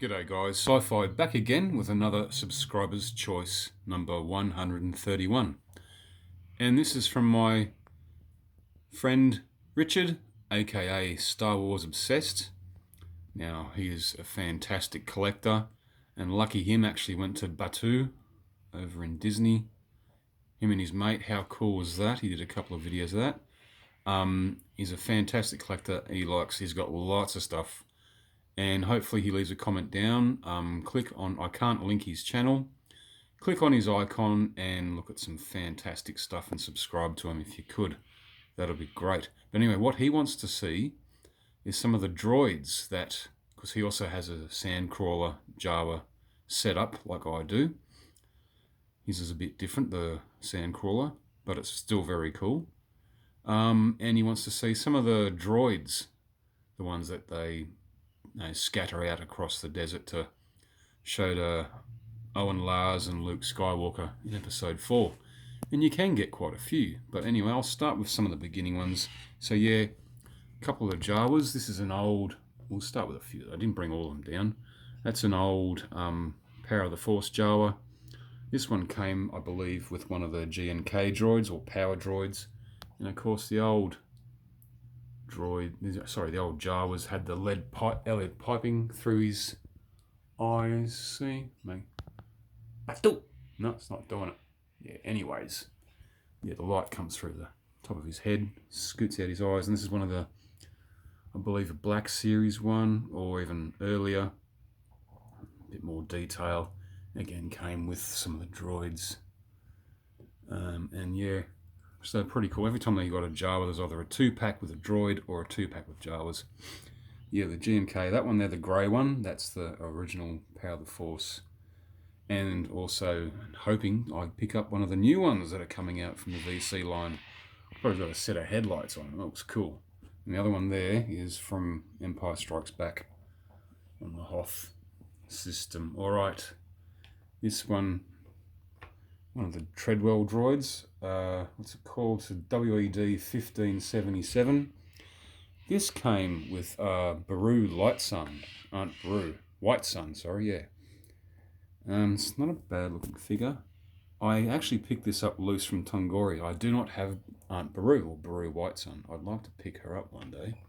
G'day guys, Sci-Fi back again with another subscriber's choice, number 131. And this is from my friend Richard, aka Star Wars Obsessed. Now, he is a fantastic collector, and lucky him, actually went to Batuu over in Disney. Him and his mate, how cool was that? He did a couple of videos of that. He's a fantastic collector. He's got lots of stuff. And hopefully he leaves a comment down. Click on, I can't link his channel. Click on his icon and look at some fantastic stuff and subscribe to him if you could. That'll be great. But anyway, what he wants to see is some of the droids that, because he also has a sandcrawler Jarrah set up like I do. His is a bit different, the sandcrawler, but it's still very cool. And he wants to see some of the droids, the ones that they scatter out across the desert to show to Owen Lars and Luke Skywalker in episode 4. And you can get quite a few. But anyway, I'll start with some of the beginning ones. So yeah, a couple of Jawas. This is an old, we'll start with a few. I didn't bring all of them down. That's an old Power of the Force Jawa. This one came, I believe, with one of the G&K droids or power droids. And of course the old the old Jawas had the LED piping through his eyes. See? No, it's not doing it. Yeah, anyways. Yeah, the light comes through the top of his head, scoots out his eyes, and this is one of the, I believe, a Black Series one, or even earlier. A bit more detail. Again, came with some of the droids. And yeah, so pretty cool. Every time they got a Jawa, there's either a 2-pack with a droid or a 2-pack with Jawas. Yeah, the G&K, that one there, the grey one, that's the original Power of the Force. And also hoping I'd pick up one of the new ones that are coming out from the VC line. Probably got a set of headlights on it. It looks cool. And the other one there is from Empire Strikes Back on the Hoth system. All right, this one of the Treadwell Droids. What's it called? It's a WED 1577. This came with Baru Light Sun. Aunt Baru. White Sun, sorry, yeah. It's not a bad looking figure. I actually picked this up loose from Tongori. I do not have Aunt Baru or Baru White Sun. I'd like to pick her up one day.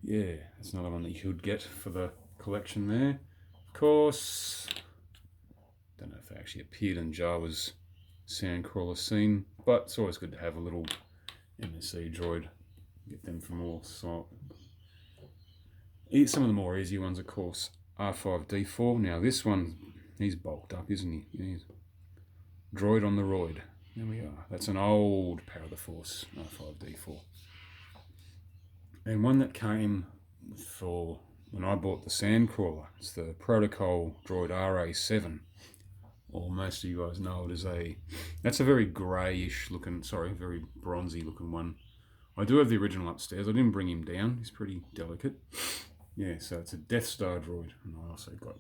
Yeah, that's another one that you could get for the collection there. Of course, don't know if they actually appeared in Jawa's sandcrawler scene, but it's always good to have a little MSC droid. Get them from all sides. Some of the more easy ones, of course, R5D4. Now this one, he's bulked up, isn't he? He's droid on the roid. There we are. That's an old Power of the Force, R5D4. And one that came for when I bought the sandcrawler. It's the Protocol Droid RA7. Or most of you guys know it as that's a very greyish looking, very bronzy looking one. I do have the original upstairs. I didn't bring him down. He's pretty delicate. Yeah, so it's a Death Star droid. And I also got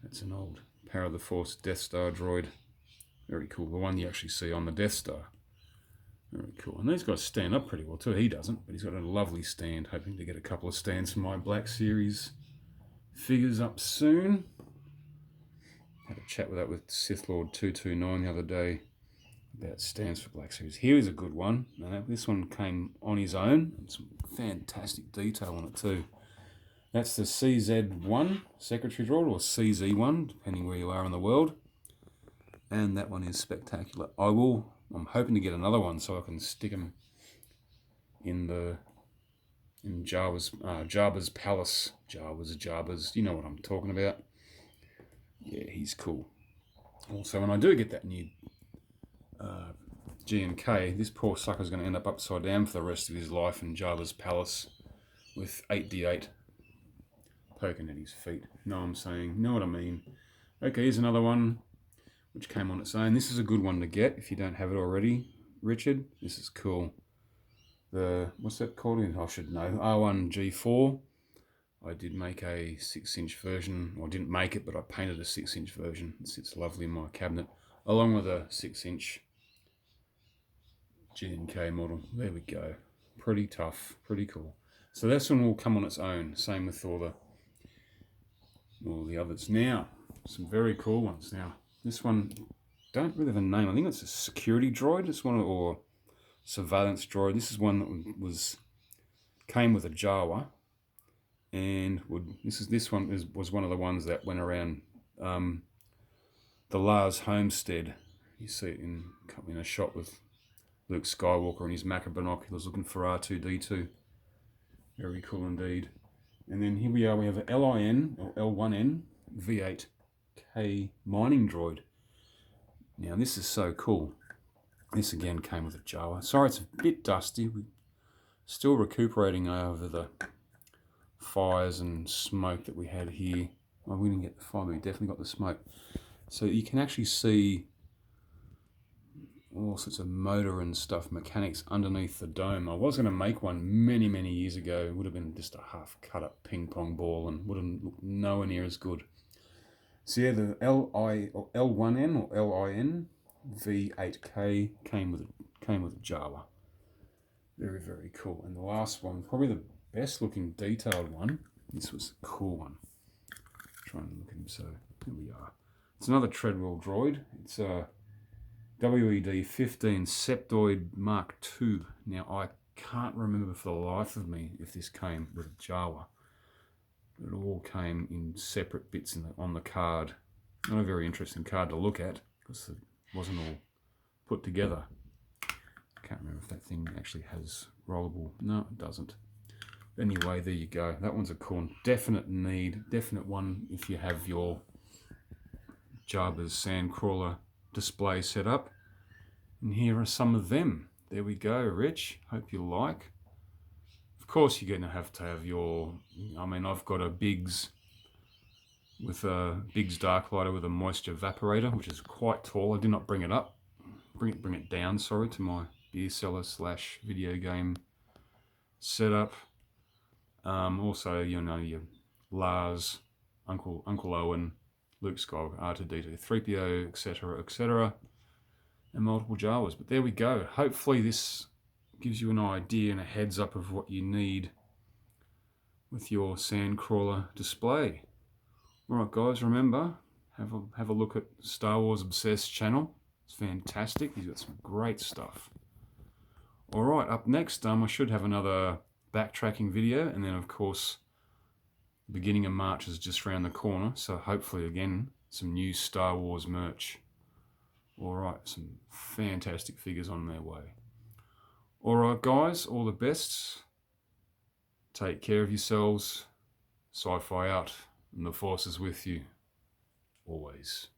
that's an old Power of the Force Death Star droid. Very cool. The one you actually see on the Death Star. Very cool. And these guys stand up pretty well too. He doesn't, but he's got a lovely stand. Hoping to get a couple of stands for my Black Series figures up soon. Had a chat with Sith Lord 229 the other day about stands for Black Series. Here is a good one. Now, this one came on his own. And some fantastic detail on it too. That's the CZ1 Secretary Droid, or CZ1, depending where you are in the world. And that one is spectacular. I'm hoping to get another one so I can stick them in Jabba's palace. Jabba's, you know what I'm talking about. Yeah, he's cool. Also, when I do get that new G&K, this poor sucker's going to end up upside down for the rest of his life in Jabba's palace with 8D8 poking at his feet. Know what I'm saying? Know what I mean? Okay, here's another one which came on its own. This is a good one to get if you don't have it already, Richard. This is cool. What's that called? I should know. R1G4. I did make a 6-inch version. Well, I didn't make it, but I painted a 6-inch version. It sits lovely in my cabinet, along with a 6-inch G&K model. There we go. Pretty tough, pretty cool. So this one will come on its own. Same with all the all the others. Now, some very cool ones. Now, this one, don't really have a name. I think it's a security droid. It's one or surveillance droid. This is one that came with a Jarrah, and this one was one of the ones that went around the Lars homestead. You see it in a shot with Luke Skywalker and his macro binoculars looking for R2-D2. Very cool indeed. And then here we are, we have an LIN or L1N V8K mining droid. Now this is so cool. This again came with a Jarrah. Sorry, it's a bit dusty. We're still recuperating over the fires and smoke that we had here. Well, we didn't get the fire, but we definitely got the smoke. So you can actually see all sorts of motor and stuff, mechanics underneath the dome. I was going to make one many, many years ago. It would have been just a half cut up ping pong ball and would have looked nowhere near as good. So yeah, the L1N or LIN V8K came with a Jarrah. Very, very cool. And the last one, probably the best looking detailed one. This was a cool one. Trying to look at him. So here we are. It's another Treadwell Droid. It's a WED-15 Septoid Mark II. Now I can't remember for the life of me if this came with a Jarrah. It all came in separate bits on the card. Not a very interesting card to look at because it wasn't all put together. I can't remember if that thing actually has rollable. No, it doesn't. Anyway, there you go. That one's a cool, definite one if you have your Jabba's Sandcrawler display set up. And here are some of them. There we go, Rich. Hope you like. Of course, you're going to have your, I've got a Biggs Darklighter with a moisture evaporator, which is quite tall. I did not bring it up. Bring it down, sorry, to my beer cellar / video game setup. Also, your Lars, Uncle Owen, Luke Skywalker, R2-D2, 3PO, etc., and multiple Jawas. But there we go. Hopefully this gives you an idea and a heads up of what you need with your Sandcrawler display. Alright guys, remember, have a look at Star Wars Obsessed channel. It's fantastic. He's got some great stuff. Alright, up next, I should have another backtracking video, and then of course the beginning of March is just around the corner, so hopefully again some new Star Wars merch. Alright, some fantastic figures on their way. Alright guys, all the best. Take care of yourselves. Sci-fi out, and the Force is with you always.